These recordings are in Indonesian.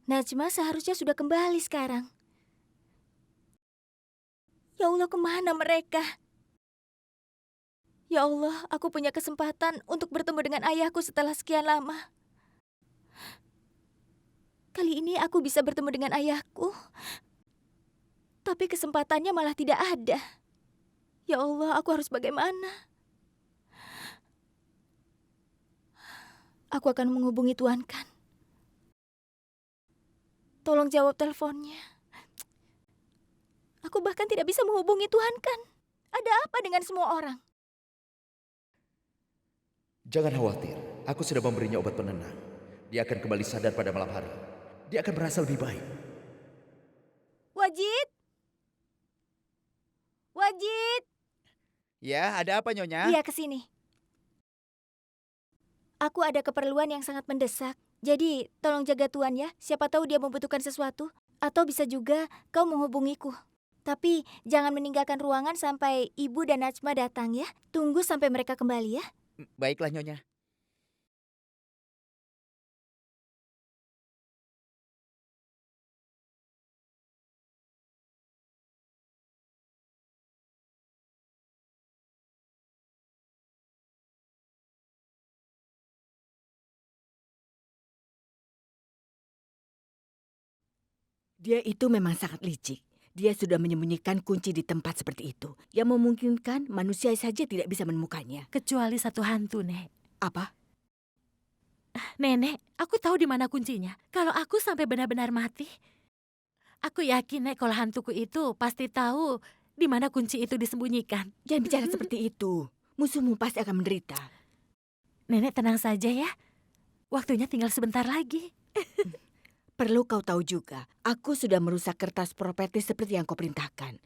Najma seharusnya sudah kembali sekarang. Ya Allah, kemana mereka? Ya Allah, aku punya kesempatan untuk bertemu dengan ayahku setelah sekian lama. Kali ini aku bisa bertemu dengan ayahku, tapi kesempatannya malah tidak ada. Ya Allah, aku harus bagaimana? Aku akan menghubungi Tuan Kan. Tolong jawab teleponnya. Aku bahkan tidak bisa menghubungi Tuhan Kan. Ada apa dengan semua orang? Jangan khawatir, aku sudah memberinya obat penenang. Dia akan kembali sadar pada malam hari. Dia akan merasa lebih baik. Wajid! Wajid! Ya, ada apa Nyonya? Iya, ke sini. Aku ada keperluan yang sangat mendesak. Jadi, tolong jaga Tuan ya. Siapa tahu dia membutuhkan sesuatu. Atau bisa juga kau menghubungiku. Tapi, jangan meninggalkan ruangan sampai Ibu dan Najma datang ya. Tunggu sampai mereka kembali ya. Baiklah Nyonya. Dia itu memang sangat licik. Dia sudah menyembunyikan kunci di tempat seperti itu, yang memungkinkan manusia saja tidak bisa menemukannya. Kecuali satu hantu, Nek. Apa? Nenek, aku tahu di mana kuncinya. Kalau aku sampai benar-benar mati, aku yakin, Nek, kalau hantuku itu pasti tahu di mana kunci itu disembunyikan. Jangan bicara seperti itu. Musuhmu pasti akan menderita. Nenek tenang saja ya. Waktunya tinggal sebentar lagi. Perlu kau tahu juga, aku sudah merusak kertas properti seperti yang kau perintahkan.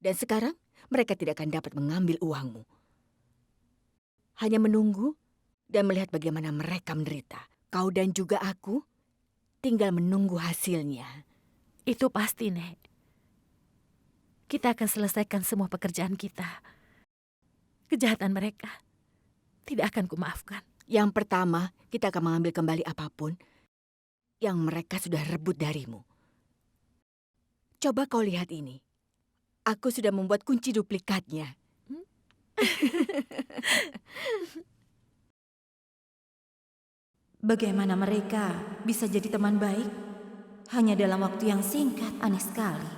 Dan sekarang mereka tidak akan dapat mengambil uangmu. Hanya menunggu dan melihat bagaimana mereka menderita. Kau dan juga aku tinggal menunggu hasilnya. Itu pasti, Nek. Kita akan selesaikan semua pekerjaan kita. Kejahatan mereka tidak akan kumaafkan. Yang pertama, kita akan mengambil kembali apapun yang mereka sudah rebut darimu. Coba kau lihat ini. Aku sudah membuat kunci duplikatnya. Bagaimana mereka bisa jadi teman baik? Hanya dalam waktu yang singkat, aneh sekali.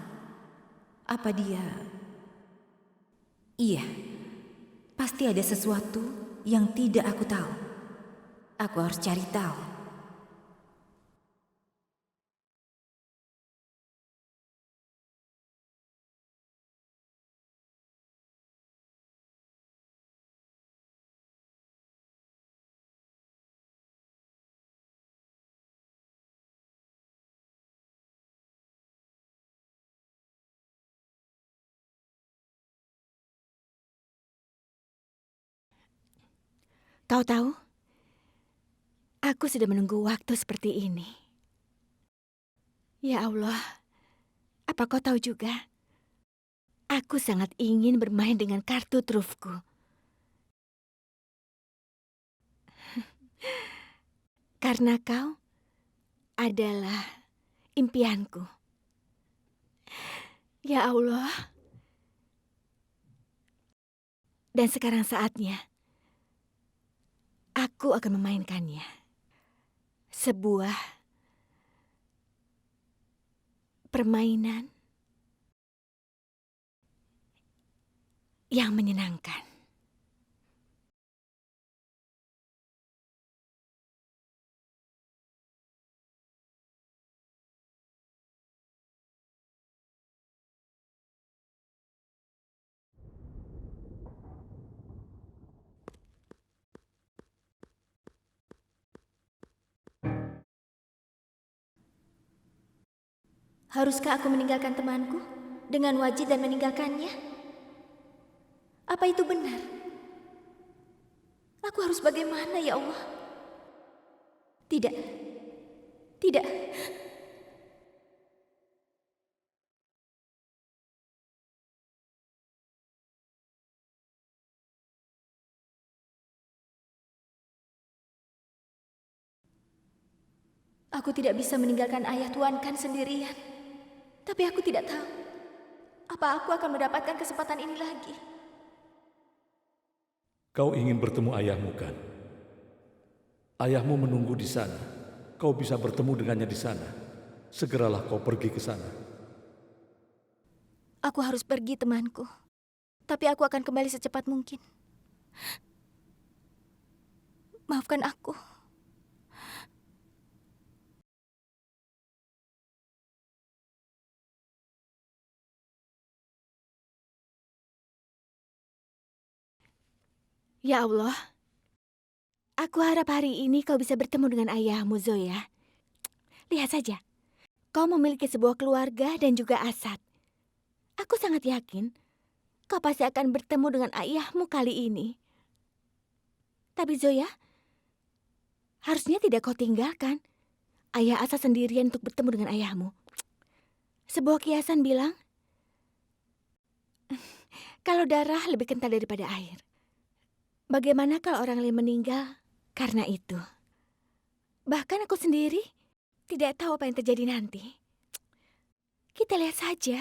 Apa dia? Iya, pasti ada sesuatu yang tidak aku tahu. Aku harus cari tahu. Kau tahu, aku sudah menunggu waktu seperti ini. Ya Allah, apa kau tahu juga? Aku sangat ingin bermain dengan kartu trufku. Karena kau adalah impianku. Ya Allah. Dan sekarang saatnya aku akan memainkannya. Sebuah permainan yang menyenangkan. Haruskah aku meninggalkan temanku dengan Wajid dan meninggalkannya? Apa itu benar? Aku harus bagaimana ya Allah? Tidak. Tidak. Aku tidak bisa meninggalkan ayah Tuan Kan sendirian. Tapi aku tidak tahu apa aku akan mendapatkan kesempatan ini lagi. Kau ingin bertemu ayahmu kan? Ayahmu menunggu di sana. Kau bisa bertemu dengannya di sana. Segeralah kau pergi ke sana. Aku harus pergi, temanku. Tapi aku akan kembali secepat mungkin. Maafkan aku. Ya Allah, aku harap hari ini kau bisa bertemu dengan ayahmu, Zoya. Lihat saja, kau memiliki sebuah keluarga dan juga Asad. Aku sangat yakin kau pasti akan bertemu dengan ayahmu kali ini. Tapi Zoya, harusnya tidak kau tinggalkan ayah Asad sendirian untuk bertemu dengan ayahmu. Sebuah kiasan bilang, kalau darah lebih kental daripada air. Bagaimana kalau orang lain meninggal karena itu? Bahkan aku sendiri tidak tahu apa yang terjadi nanti. Kita lihat saja.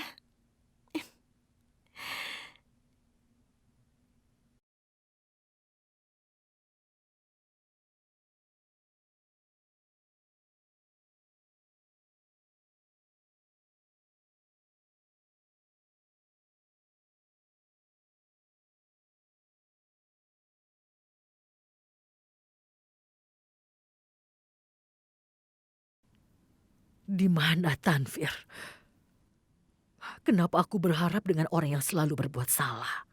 Di mana Tanvir? Kenapa aku berharap dengan orang yang selalu berbuat salah?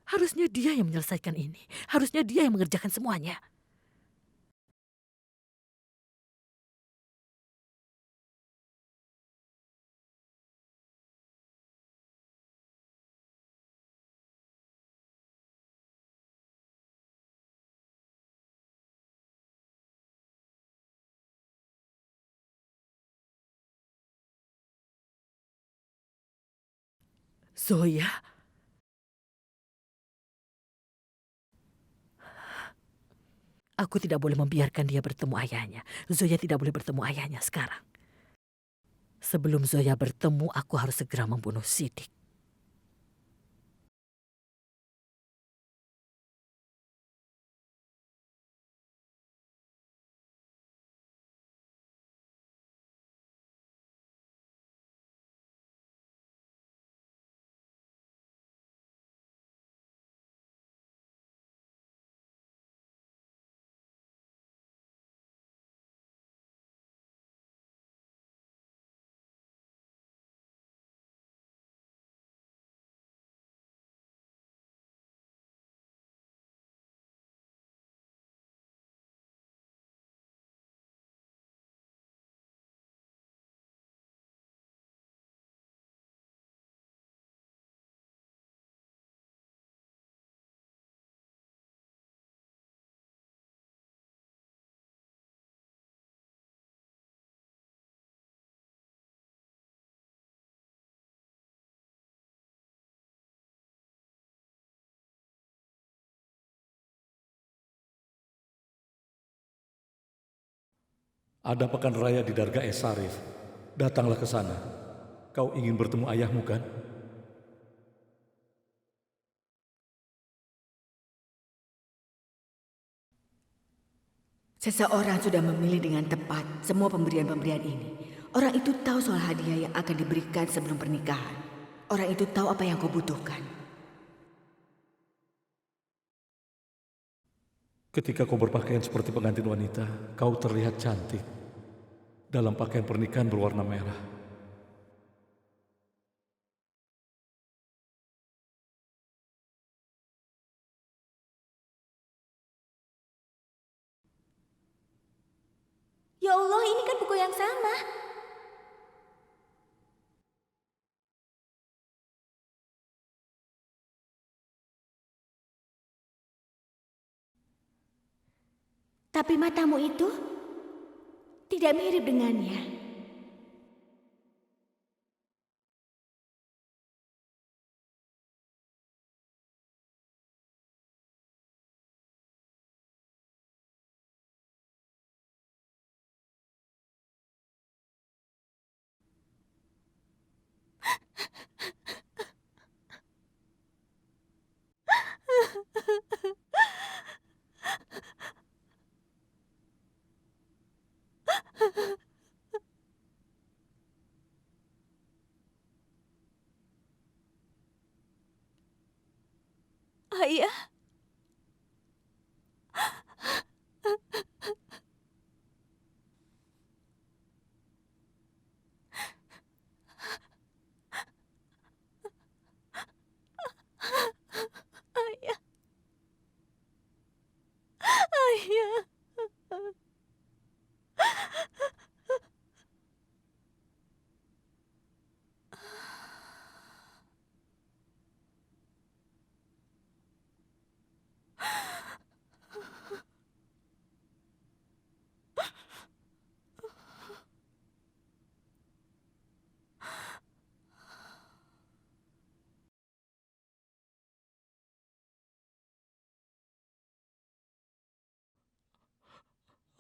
Harusnya dia yang menyelesaikan ini. Harusnya dia yang mengerjakan semuanya. Zoya, aku tidak boleh membiarkan dia bertemu ayahnya. Zoya tidak boleh bertemu ayahnya sekarang. Sebelum Zoya bertemu, aku harus segera membunuh Sidik. Ada pekan raya di Darga Esarif. Datanglah ke sana. Kau ingin bertemu ayahmu kan? Seseorang sudah memilih dengan tepat semua pemberian-pemberian ini. Orang itu tahu soal hadiah yang akan diberikan sebelum pernikahan. Orang itu tahu apa yang kau butuhkan. Ketika kau berpakaian seperti pengantin wanita, kau terlihat cantik dalam pakaian pernikahan berwarna merah. Ya Allah, ini kan buku yang sama. Tapi matamu itu tidak mirip dengannya. Ayah, ayah, ayah.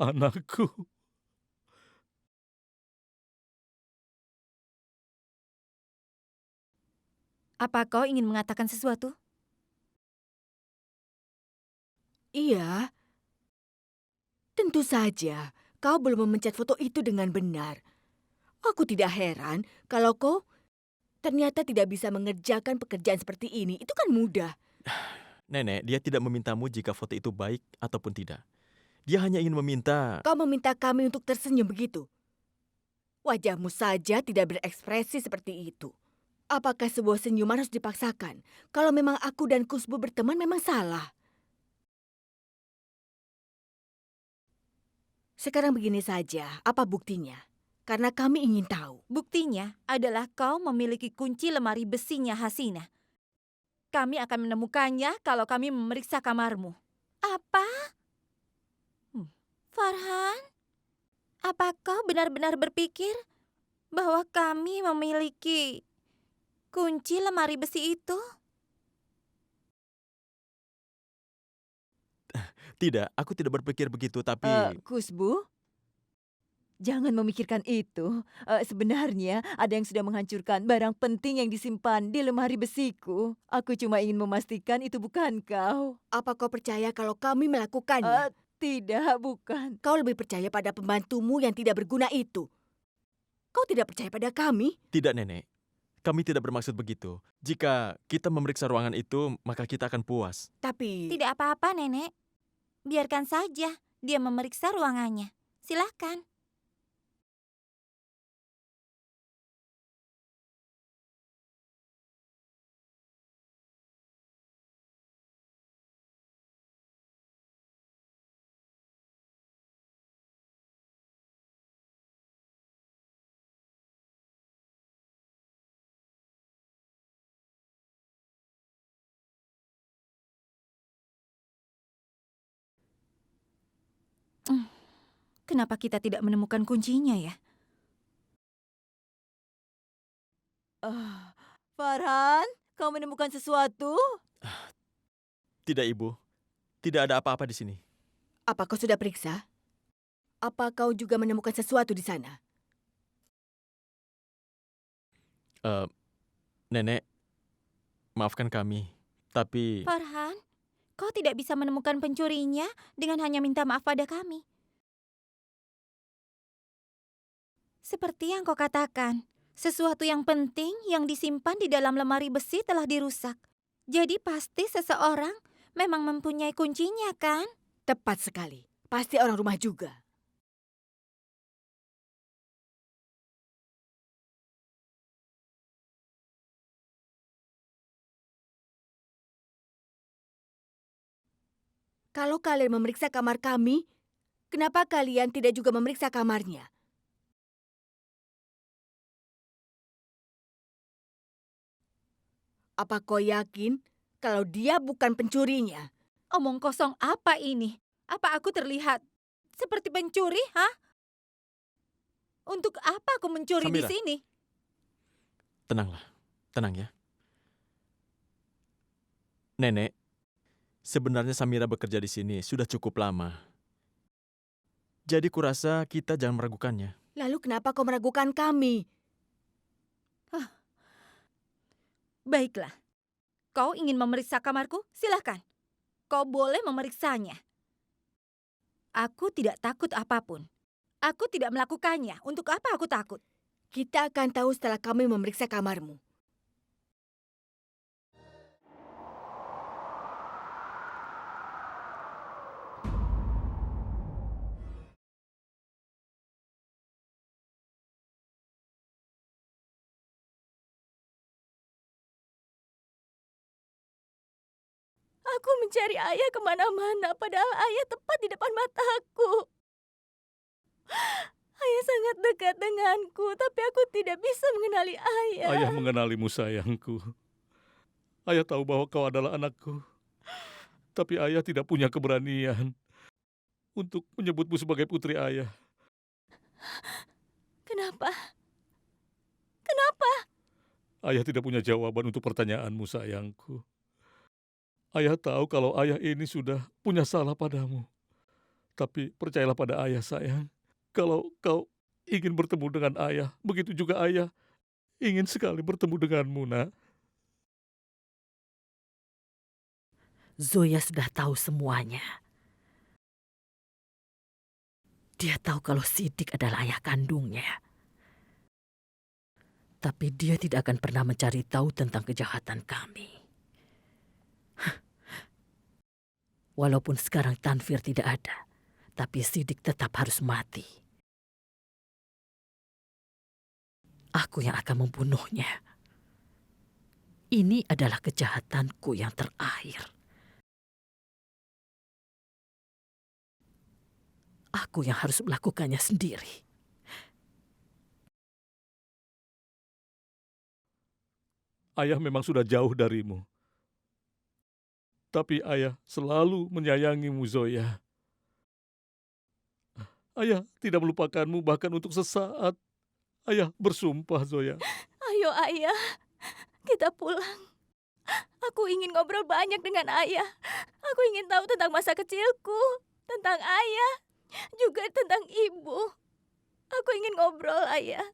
Anakku. Apa kau ingin mengatakan sesuatu? Iya, tentu saja kau belum memencet foto itu dengan benar. Aku tidak heran kalau kau ternyata tidak bisa mengerjakan pekerjaan seperti ini. Itu kan mudah. Nenek, dia tidak memintamu jika foto itu baik ataupun tidak. Dia hanya ingin meminta... Kau meminta kami untuk tersenyum begitu. Wajahmu saja tidak berekspresi seperti itu. Apakah sebuah senyuman harus dipaksakan? Kalau memang aku dan Kusbu berteman memang salah. Sekarang begini saja, apa buktinya? Karena kami ingin tahu. Buktinya adalah kau memiliki kunci lemari besinya Hasina. Kami akan menemukannya kalau kami memeriksa kamarmu. Apa? Farhan? Apa kau benar-benar berpikir bahwa kami memiliki kunci lemari besi itu? Tidak, aku tidak berpikir begitu, tapi... Kusbu, jangan memikirkan itu. Sebenarnya ada yang sudah menghancurkan barang penting yang disimpan di lemari besiku. Aku cuma ingin memastikan itu bukan kau. Apa kau percaya kalau kami melakukannya? Tidak, bukan. Kau lebih percaya pada pembantumu yang tidak berguna itu. Kau tidak percaya pada kami? Tidak, Nenek. Kami tidak bermaksud begitu. Jika kita memeriksa ruangan itu, maka kita akan puas. Tapi... Tidak apa-apa, Nenek. Biarkan saja dia memeriksa ruangannya. Silahkan. Kenapa kita tidak menemukan kuncinya ya? Farhan, kau menemukan sesuatu? Tidak, Ibu. Tidak ada apa-apa di sini. Apa kau sudah periksa? Apa kau juga menemukan sesuatu di sana? Nenek, maafkan kami. Tapi... Farhan, kau tidak bisa menemukan pencurinya dengan hanya minta maaf pada kami. Seperti yang kau katakan, sesuatu yang penting yang disimpan di dalam lemari besi telah dirusak. Jadi pasti seseorang memang mempunyai kuncinya, kan? Tepat sekali. Pasti orang rumah juga. Kalau kalian memeriksa kamar kami, kenapa kalian tidak juga memeriksa kamarnya? Apa kau yakin kalau dia bukan pencurinya? Omong kosong apa ini? Apa aku terlihat seperti pencuri, hah? Untuk apa aku mencuri di Samira. sini? Tenanglah. Tenang ya. Nenek, sebenarnya Samira bekerja di sini sudah cukup lama. Jadi kurasa kita jangan meragukannya. Lalu kenapa kau meragukan kami? Baiklah. Kau ingin memeriksa kamarku? Silahkan. Kau boleh memeriksanya. Aku tidak takut apapun. Aku tidak melakukannya. Untuk apa aku takut? Kita akan tahu setelah kami memeriksa kamarmu. Aku mencari ayah kemana-mana, padahal ayah tepat di depan mataku. Ayah sangat dekat denganku, tapi aku tidak bisa mengenali ayah. Ayah mengenalimu sayangku. Ayah tahu bahwa kau adalah anakku. Tapi ayah tidak punya keberanian untuk menyebutmu sebagai putri ayah. Kenapa? Kenapa? Ayah tidak punya jawaban untuk pertanyaanmu sayangku. Ayah tahu kalau ayah ini sudah punya salah padamu. Tapi percayalah pada ayah sayang. Kalau kau ingin bertemu dengan ayah, begitu juga ayah ingin sekali bertemu denganmu, nak. Zoya sudah tahu semuanya. Dia tahu kalau Sidik adalah ayah kandungnya. Tapi dia tidak akan pernah mencari tahu tentang kejahatan kami. Walaupun sekarang Tanvir tidak ada, tapi Sidik tetap harus mati. Aku yang akan membunuhnya. Ini adalah kejahatanku yang terakhir. Aku yang harus melakukannya sendiri. Ayah memang sudah jauh darimu. Tapi ayah selalu menyayangimu, Zoya. Ayah tidak melupakanmu bahkan untuk sesaat. Ayah bersumpah, Zoya. Ayo ayah, kita pulang. Aku ingin ngobrol banyak dengan ayah. Aku ingin tahu tentang masa kecilku, tentang ayah, juga tentang ibu. Aku ingin ngobrol, ayah.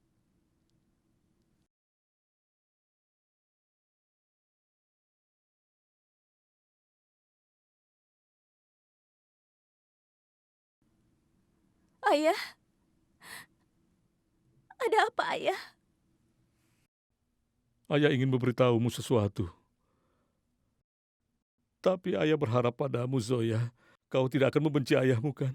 Ayah, ada apa ayah? Ayah ingin memberitahumu sesuatu. Tapi ayah berharap padamu, Zoya. Kau tidak akan membenci ayahmu, kan?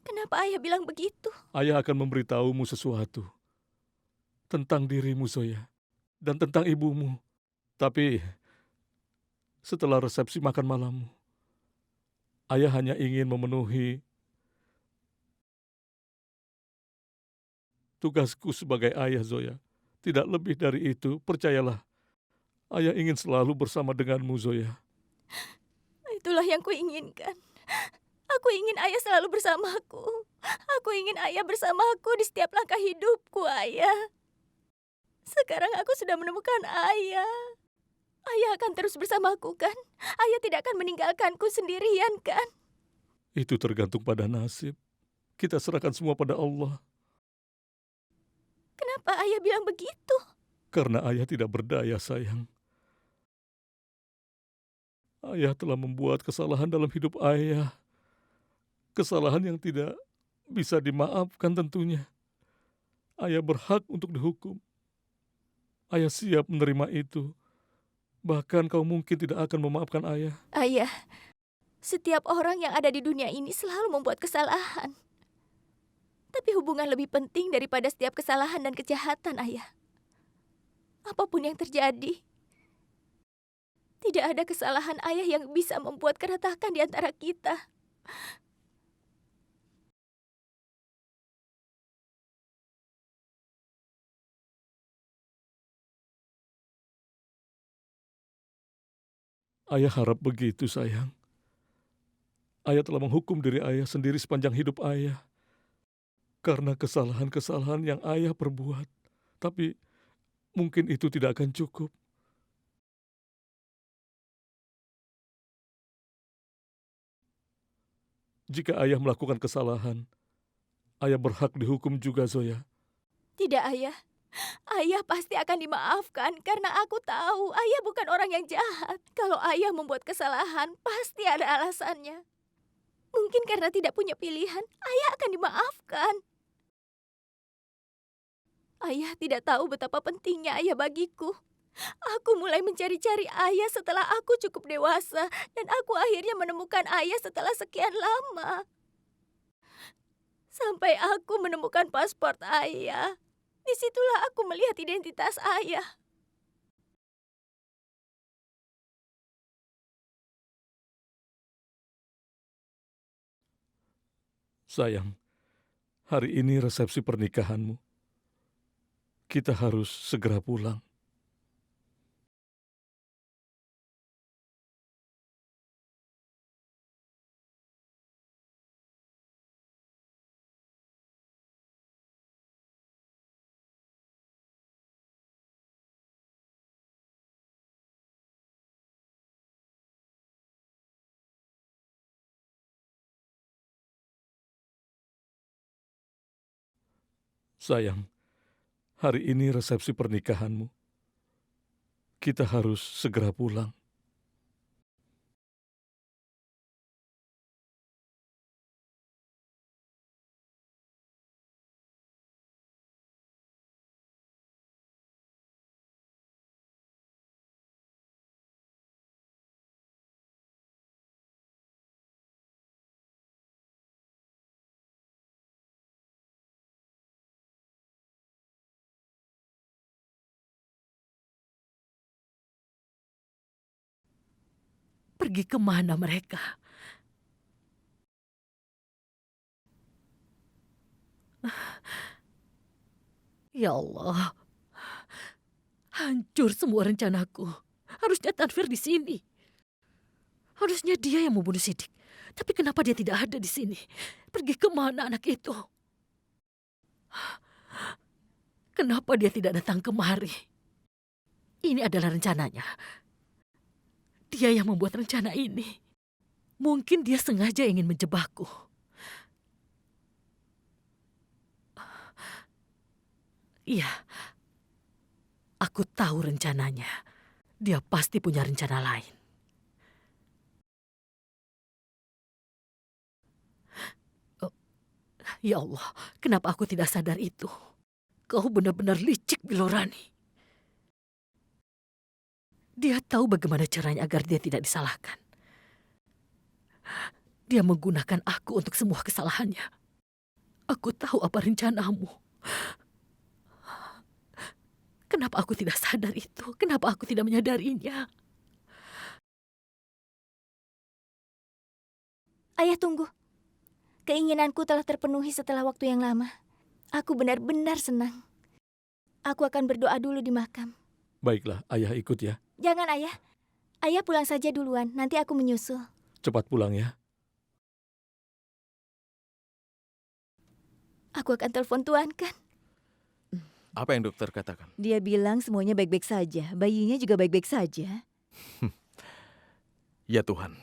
Kenapa ayah bilang begitu? Ayah akan memberitahumu sesuatu. Tentang dirimu, Zoya. Dan tentang ibumu. Tapi setelah resepsi makan malammu, ayah hanya ingin memenuhi tugasku sebagai ayah, Zoya. Tidak lebih dari itu, percayalah. Ayah ingin selalu bersama denganmu, Zoya. Itulah yang kuinginkan. Aku ingin ayah selalu bersamaku. Aku ingin ayah bersamaku di setiap langkah hidupku, ayah. Sekarang aku sudah menemukan ayah. Ayah akan terus bersamaku, kan? Ayah tidak akan meninggalkanku sendirian, kan? Itu tergantung pada nasib. Kita serahkan semua pada Allah. Kenapa ayah bilang begitu? Karena ayah tidak berdaya, sayang. Ayah telah membuat kesalahan dalam hidup ayah. Kesalahan yang tidak bisa dimaafkan tentunya. Ayah berhak untuk dihukum. Ayah siap menerima itu. Bahkan kau mungkin tidak akan memaafkan ayah. Ayah, setiap orang yang ada di dunia ini selalu membuat kesalahan. Tapi hubungan lebih penting daripada setiap kesalahan dan kejahatan, ayah. Apapun yang terjadi, tidak ada kesalahan ayah yang bisa membuat keretakan di antara kita. Ayah harap begitu, sayang. Ayah telah menghukum diri ayah sendiri sepanjang hidup ayah. Karena kesalahan-kesalahan yang ayah perbuat. Tapi mungkin itu tidak akan cukup. Jika ayah melakukan kesalahan, ayah berhak dihukum juga, Zoya. Tidak, ayah. Ayah pasti akan dimaafkan karena aku tahu ayah bukan orang yang jahat. Kalau ayah membuat kesalahan, pasti ada alasannya. Mungkin karena tidak punya pilihan, ayah akan dimaafkan. Ayah tidak tahu betapa pentingnya ayah bagiku. Aku mulai mencari-cari ayah setelah aku cukup dewasa, dan aku akhirnya menemukan ayah setelah sekian lama. Sampai aku menemukan paspor ayah. Disitulah aku melihat identitas ayah. Sayang, hari ini resepsi pernikahanmu. Kita harus segera pulang. Sayang, hari ini resepsi pernikahanmu. Kita harus segera pulang. Pergi kemana mereka? Ya Allah, hancur semua rencanaku. Harusnya Tanvir di sini. Harusnya dia yang membunuh Sidik. Tapi kenapa dia tidak ada di sini? Pergi kemana anak itu? Kenapa dia tidak datang kemari? Ini adalah rencananya. Dia yang membuat rencana ini. Mungkin dia sengaja ingin menjebakku. Iya, aku tahu rencananya. Dia pasti punya rencana lain. Oh, ya Allah, kenapa aku tidak sadar itu? Kau benar-benar licik, Bilorani. Dia tahu bagaimana caranya agar dia tidak disalahkan. Dia menggunakan aku untuk semua kesalahannya. Aku tahu apa rencanamu. Kenapa aku tidak sadar itu? Kenapa aku tidak menyadarinya? Ayah, tunggu. Keinginanku telah terpenuhi setelah waktu yang lama. Aku benar-benar senang. Aku akan berdoa dulu di makam. Baiklah, ayah ikut ya. Jangan, Ayah. Ayah pulang saja duluan, nanti aku menyusul. Cepat pulang ya. Aku akan telepon Tuan kan. Apa yang dokter katakan? Dia bilang semuanya baik-baik saja. Bayinya juga baik-baik saja. Ya Tuhan.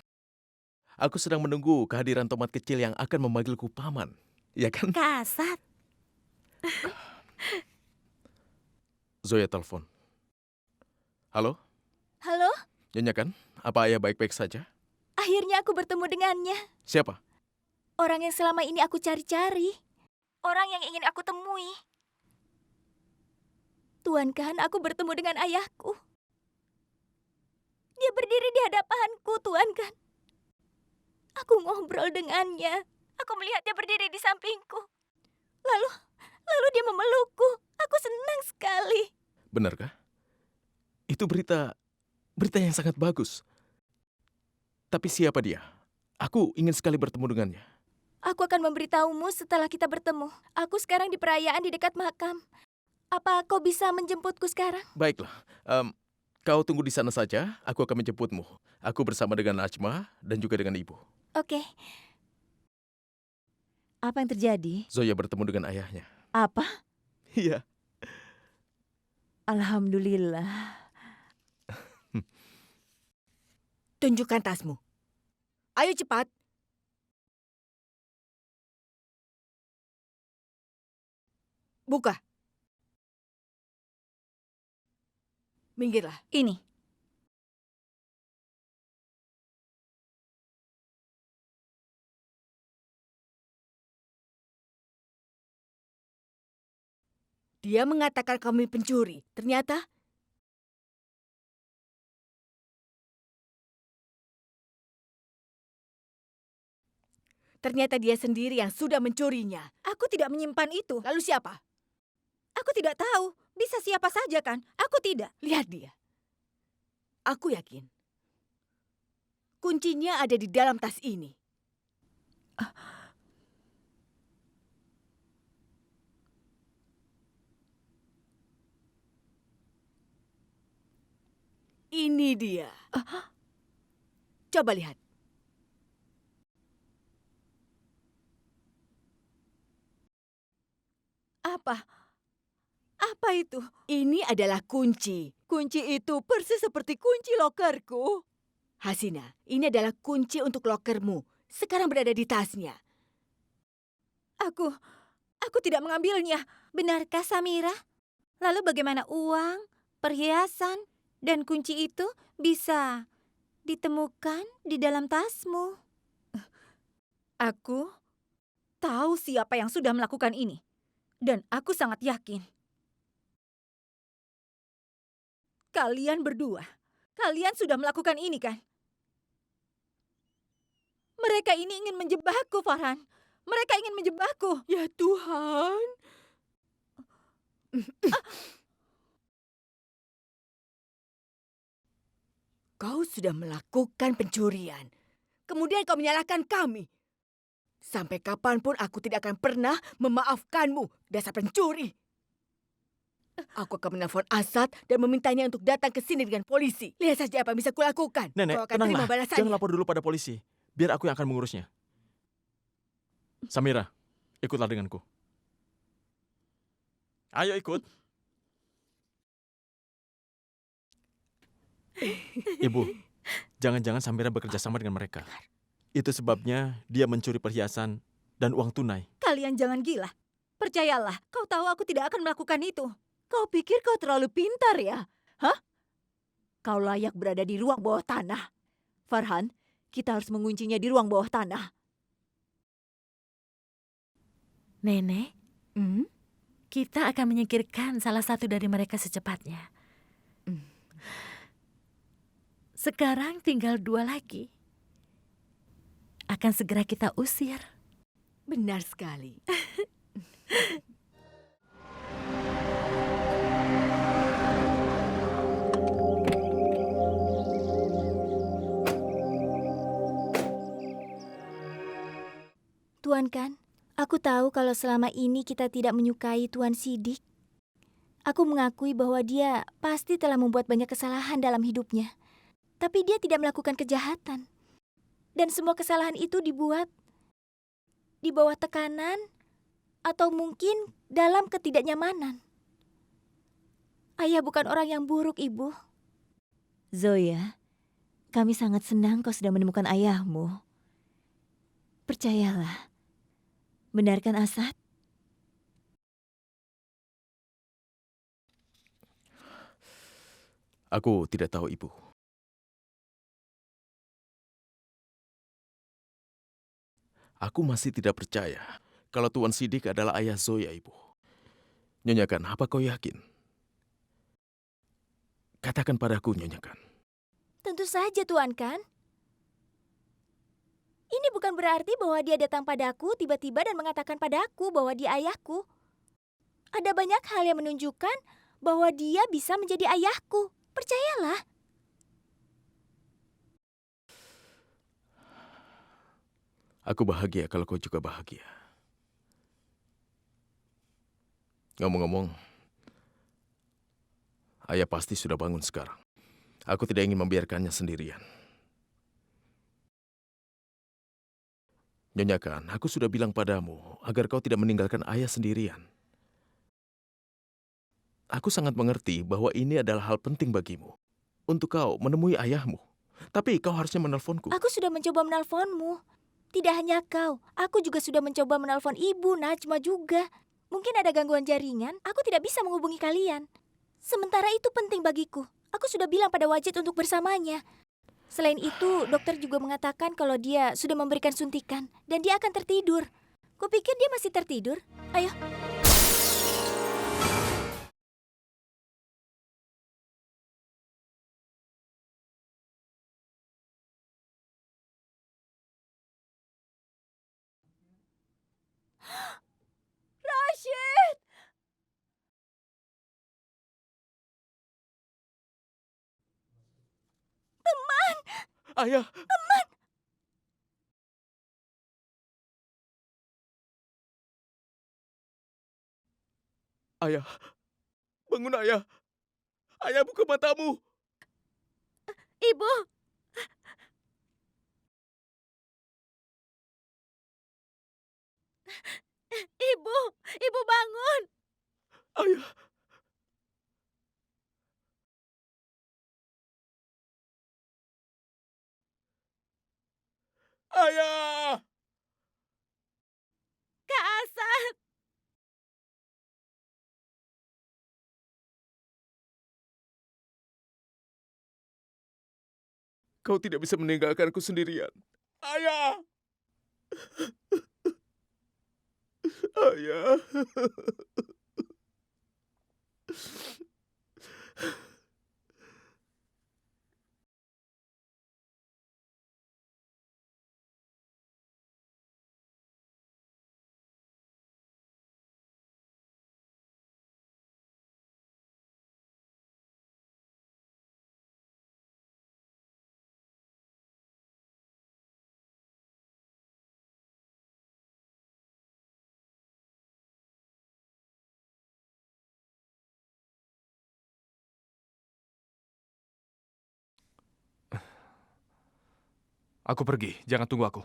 Aku sedang menunggu kehadiran tomat kecil yang akan memanggilku paman. Ya kan? Kasar. Zoya telepon. Halo? Halo, Nyonya kan? Apa ayah baik-baik saja? akhirnya aku bertemu dengannya. Siapa? Orang yang selama ini aku cari-cari. Orang yang ingin aku temui. Tuan kan, aku bertemu dengan ayahku. Dia berdiri di hadapanku, Tuan kan. Aku ngobrol dengannya. Aku melihat dia berdiri di sampingku. Lalu dia memelukku. Aku senang sekali. Benarkah? Itu berita yang sangat bagus. Tapi siapa dia? Aku ingin sekali bertemu dengannya. Aku akan memberitahumu setelah kita bertemu. Aku sekarang di perayaan di dekat makam. Apa kau bisa menjemputku sekarang? Baiklah. Kau tunggu di sana saja. Aku akan menjemputmu. Aku bersama dengan Najma dan juga dengan ibu. Oke. Apa yang terjadi? Zoya bertemu dengan ayahnya. Apa? Iya. Alhamdulillah. Tunjukkan tasmu. Ayo cepat. Buka. Minggirlah. Ini. Dia mengatakan kami pencuri. Ternyata dia sendiri yang sudah mencurinya. Aku tidak menyimpan itu. Lalu siapa? Aku tidak tahu. Bisa siapa saja kan? Aku tidak. Lihat dia. Aku yakin. Kuncinya ada di dalam tas ini. Ini dia. Coba lihat. Apa? Apa itu? Ini adalah kunci. Kunci itu persis seperti kunci lokerku. Hasina, ini adalah kunci untuk lokermu. Sekarang berada di tasnya. Aku tidak mengambilnya. Benarkah, Samira? Lalu bagaimana uang, perhiasan, dan kunci itu bisa ditemukan di dalam tasmu? Aku tahu siapa yang sudah melakukan ini. Dan aku sangat yakin. Kalian berdua, kalian sudah melakukan ini kan? Mereka ini ingin menjebakku, Farhan. Mereka ingin menjebakku. Ya Tuhan. Kau sudah melakukan pencurian. Kemudian kau menyalahkan kami. Sampai kapanpun aku tidak akan pernah memaafkanmu, dasar pencuri. Aku akan menelpon Asad dan memintanya untuk datang ke sini dengan polisi. Lihat saja apa yang bisa kulakukan. Nenek, Kau akan terima tenanglah. balasannya. Jangan lapor dulu pada polisi. Biar aku yang akan mengurusnya. Samira, ikutlah denganku. Ayo ikut. Ibu, jangan-jangan Samira bekerja sama dengan mereka. Itu sebabnya dia mencuri perhiasan dan uang tunai. Kalian jangan gila. Percayalah, kau tahu aku tidak akan melakukan itu. Kau pikir kau terlalu pintar ya? Hah? Kau layak berada di ruang bawah tanah. Farhan, kita harus menguncinya di ruang bawah tanah. Nenek, Hmm? kita akan menyingkirkan salah satu dari mereka secepatnya. Sekarang tinggal 2 lagi. Akan segera kita usir. Benar sekali. Tuan Kan, aku tahu kalau selama ini kita tidak menyukai Tuan Sidik. Aku mengakui bahwa dia pasti telah membuat banyak kesalahan dalam hidupnya. Tapi dia tidak melakukan kejahatan. Dan semua kesalahan itu dibuat di bawah tekanan atau mungkin dalam ketidaknyamanan. Ayah bukan orang yang buruk, Ibu. Zoya, kami sangat senang kau sudah menemukan ayahmu. Percayalah. Benarkan Asad? Aku tidak tahu, Ibu. Aku masih tidak percaya kalau Tuan Sidik adalah ayah Zoya, Ibu. Nyonya Kan, apa kau yakin? Katakan padaku, Nyonya Kan. Tentu saja, Tuan Kan. Ini bukan berarti bahwa dia datang padaku tiba-tiba dan mengatakan padaku bahwa dia ayahku. Ada banyak hal yang menunjukkan bahwa dia bisa menjadi ayahku. Percayalah. Aku bahagia kalau kau juga bahagia. Ngomong-ngomong, ayah pasti sudah bangun sekarang. Aku tidak ingin membiarkannya sendirian. Nyonya Kan, aku sudah bilang padamu agar kau tidak meninggalkan ayah sendirian. Aku sangat mengerti bahwa ini adalah hal penting bagimu. Untuk kau menemui ayahmu. Tapi kau harusnya menelponku. Aku sudah mencoba menelponmu. Tidak hanya kau, aku juga sudah mencoba menelpon Ibu Najma juga. Mungkin ada gangguan jaringan, aku tidak bisa menghubungi kalian. Sementara itu penting bagiku. Aku sudah bilang pada Wajid untuk bersamanya. Selain itu, dokter juga mengatakan kalau dia sudah memberikan suntikan dan dia akan tertidur. Kupikir dia masih tertidur. Ayo. Rashid! Ayah! Ayah! Bangun ayah! Ayah, buka matamu! Ibu! Ibu! Ibu bangun! Ayah, ayah! Kak Asad! Kau tidak bisa meninggalkanku sendirian. Ayah! Ayah! Aku pergi, jangan tunggu aku.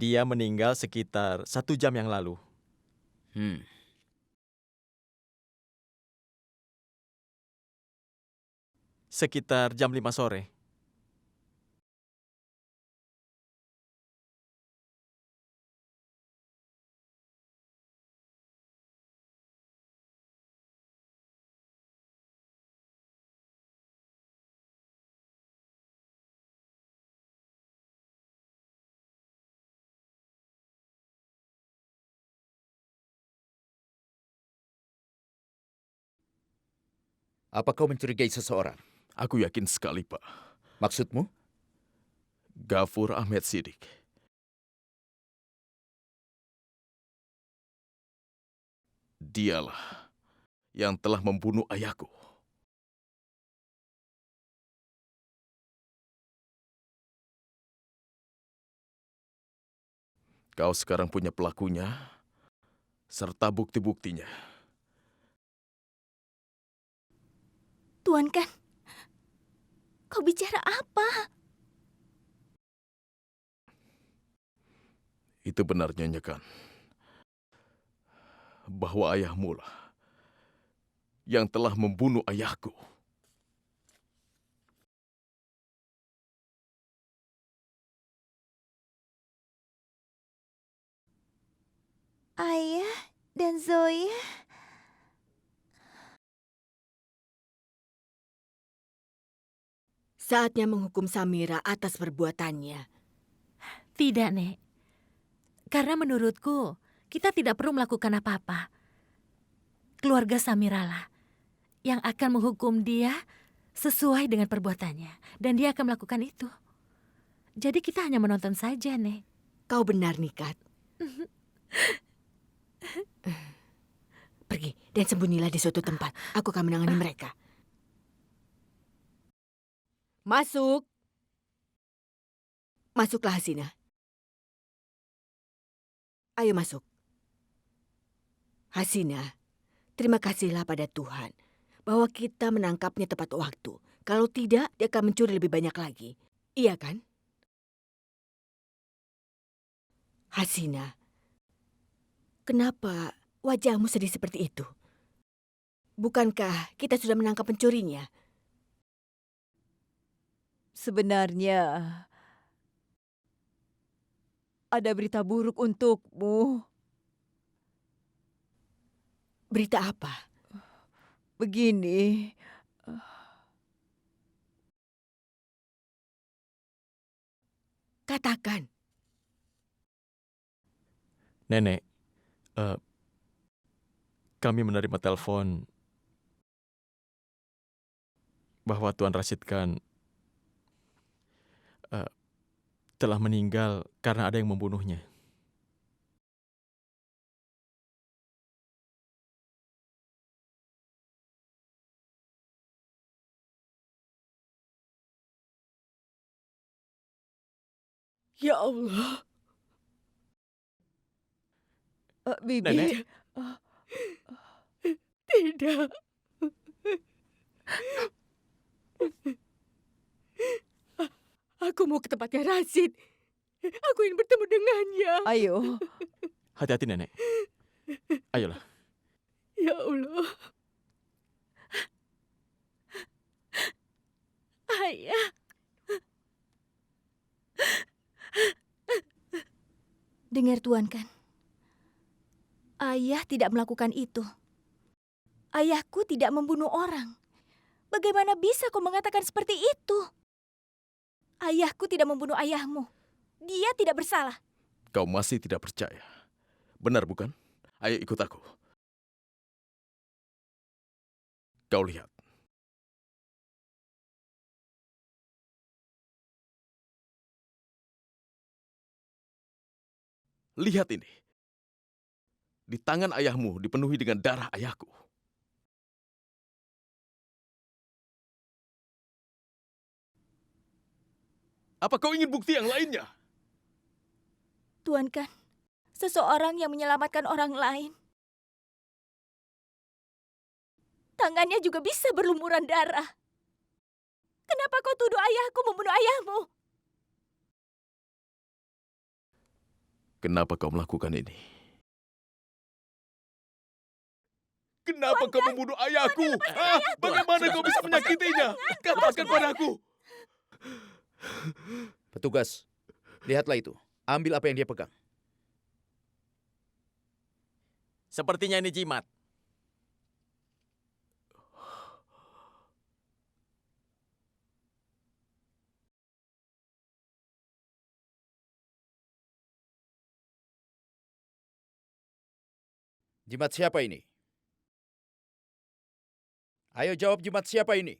Dia meninggal sekitar 1 jam yang lalu. Sekitar jam 5 sore. Apa kau mencurigai seseorang? Aku yakin sekali, Pak. Maksudmu? Ghafur Ahmed Siddiq. Dialah yang telah membunuh ayahku. Kau sekarang punya pelakunya, serta bukti-buktinya. Tuan Kan, kau bicara apa? Itu benar, Nyonya Kan. Bahwa ayahmu lah yang telah membunuh ayahku. Ayah dan Zoya. Saatnya menghukum Samira atas perbuatannya. Tidak, Nek. Karena menurutku, kita tidak perlu melakukan apa-apa. Keluarga Samira lah yang akan menghukum dia sesuai dengan perbuatannya. Dan dia akan melakukan itu. Jadi kita hanya menonton saja, Nek. Kau benar, Nikat. Pergi dan sembunyilah di suatu tempat. Aku akan menangani mereka. Masuk. Masuklah, Hasina. Ayo masuk. Hasina, terima kasihlah pada Tuhan bahwa kita menangkapnya tepat waktu. Kalau tidak, dia akan mencuri lebih banyak lagi. Iya kan? Hasina, kenapa wajahmu sedih seperti itu? Bukankah kita sudah menangkap pencurinya? Sebenarnya ada berita buruk untukmu. Berita apa? Begini, Katakan. Nenek, kami menerima telepon bahwa Tuan Rashid Khan telah meninggal karena ada yang membunuhnya. Ya Allah. Bibi. Nenek. Tidak. Aku mau ke tempatnya Rashid. Aku ingin bertemu dengannya. Ayo. Hati-hati, Nenek. Ayolah. Ya Allah. Ayah. Dengar Tuan Khan. Ayah tidak melakukan itu. Ayahku tidak membunuh orang. Bagaimana bisa kau mengatakan seperti itu? Ayahku tidak membunuh ayahmu. Dia tidak bersalah. Kau masih tidak percaya. Benar bukan? Ayo ikut aku. Kau lihat. Lihat ini. Di tangan ayahmu dipenuhi dengan darah ayahku. Apa kau ingin bukti yang lainnya? Tuan Khan, seseorang yang menyelamatkan orang lain. Tangannya juga bisa berlumuran darah. Kenapa kau tuduh ayahku membunuh ayahmu? Kenapa kau melakukan ini? Kenapa kau membunuh ayahku? Bagaimana kau bisa menyakitinya? Katakan padaku. Petugas, lihatlah itu. Ambil apa yang dia pegang. Sepertinya ini jimat. Jimat siapa ini? Ayo jawab, jimat siapa ini?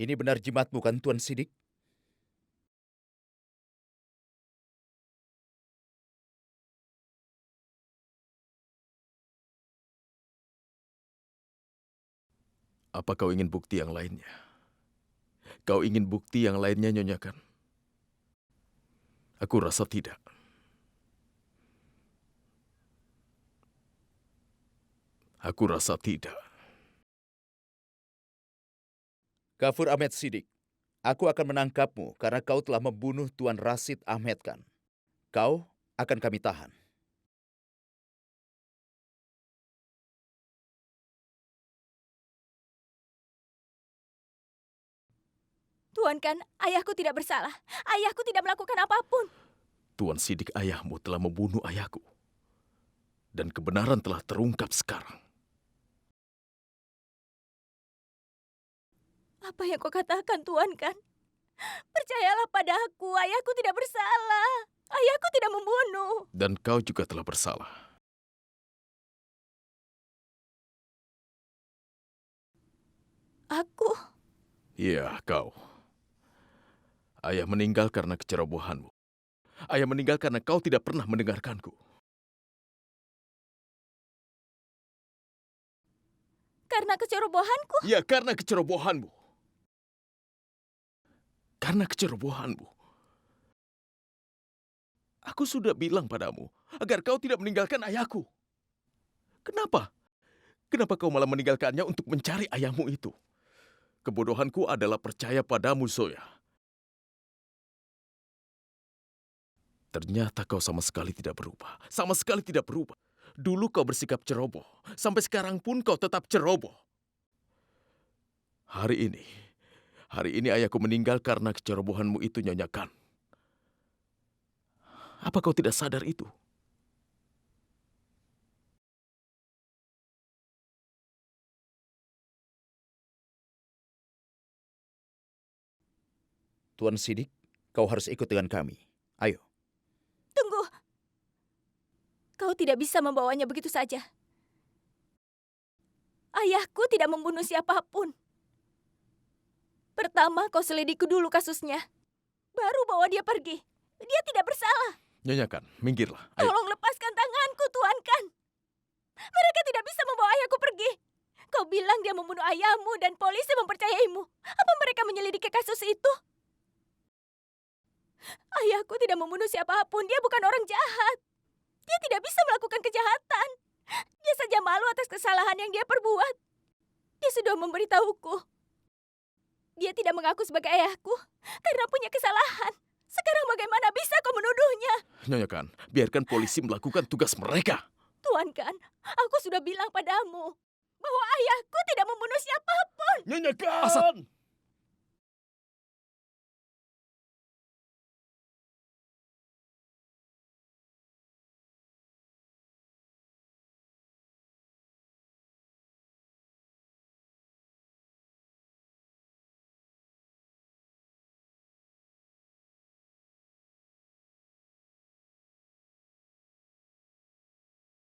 Ini benar jimatmu kan, Tuan Sidik? Apa kau ingin bukti yang lainnya? Kau ingin bukti yang lainnya, Nyonya Khan? Aku rasa tidak. Aku rasa tidak. Ghafur Ahmed Sidik, aku akan menangkapmu karena kau telah membunuh Tuan Rashid Ahmed Khan. Kau akan kami tahan. Tuan Khan, ayahku tidak bersalah. Ayahku tidak melakukan apapun. Tuan Sidik ayahmu telah membunuh ayahku. Dan kebenaran telah terungkap sekarang. Apa yang kau katakan, Tuan Khan? Percayalah padaku, ayahku tidak bersalah. Ayahku tidak membunuh. Dan kau juga telah bersalah. Aku? Iya, kau. Ayah meninggal karena kecerobohanmu. Ayah meninggal karena kau tidak pernah mendengarkanku. Karena kecerobohanku? Ya, karena kecerobohanmu. Karena kecerobohanmu. Aku sudah bilang padamu agar kau tidak meninggalkan ayahku. Kenapa? Kenapa kau malah meninggalkannya untuk mencari ayahmu itu? Kebodohanku adalah percaya padamu, Zoya. Ternyata kau sama sekali tidak berubah. Sama sekali tidak berubah. Dulu kau bersikap ceroboh. Sampai sekarang pun kau tetap ceroboh. Hari ini ayahku meninggal karena kecerobohanmu itu, Nyonya Khan. Apa kau tidak sadar itu? Tuan Sidik, kau harus ikut dengan kami. Ayo. Tunggu. Kau tidak bisa membawanya begitu saja. Ayahku tidak membunuh siapapun. Pertama kau selidiki dulu kasusnya. Baru bawa dia pergi. Dia tidak bersalah. Nyonya Kan, minggirlah. Ayo. Tolong lepaskan tanganku, Tuan Kan. Mereka tidak bisa membawa ayahku pergi. Kau bilang dia membunuh ayahmu dan polisi mempercayaimu. Apa mereka menyelidiki kasus itu? Ayahku tidak membunuh siapapun. Dia bukan orang jahat. Dia tidak bisa melakukan kejahatan. Dia saja malu atas kesalahan yang dia perbuat. Dia sudah memberitahuku. Dia tidak mengaku sebagai ayahku karena punya kesalahan. Sekarang bagaimana bisa kau menuduhnya? Nyonya Kan, biarkan polisi melakukan tugas mereka. Tuan Kan, aku sudah bilang padamu bahwa ayahku tidak membunuh siapapun. Nyonya Kan!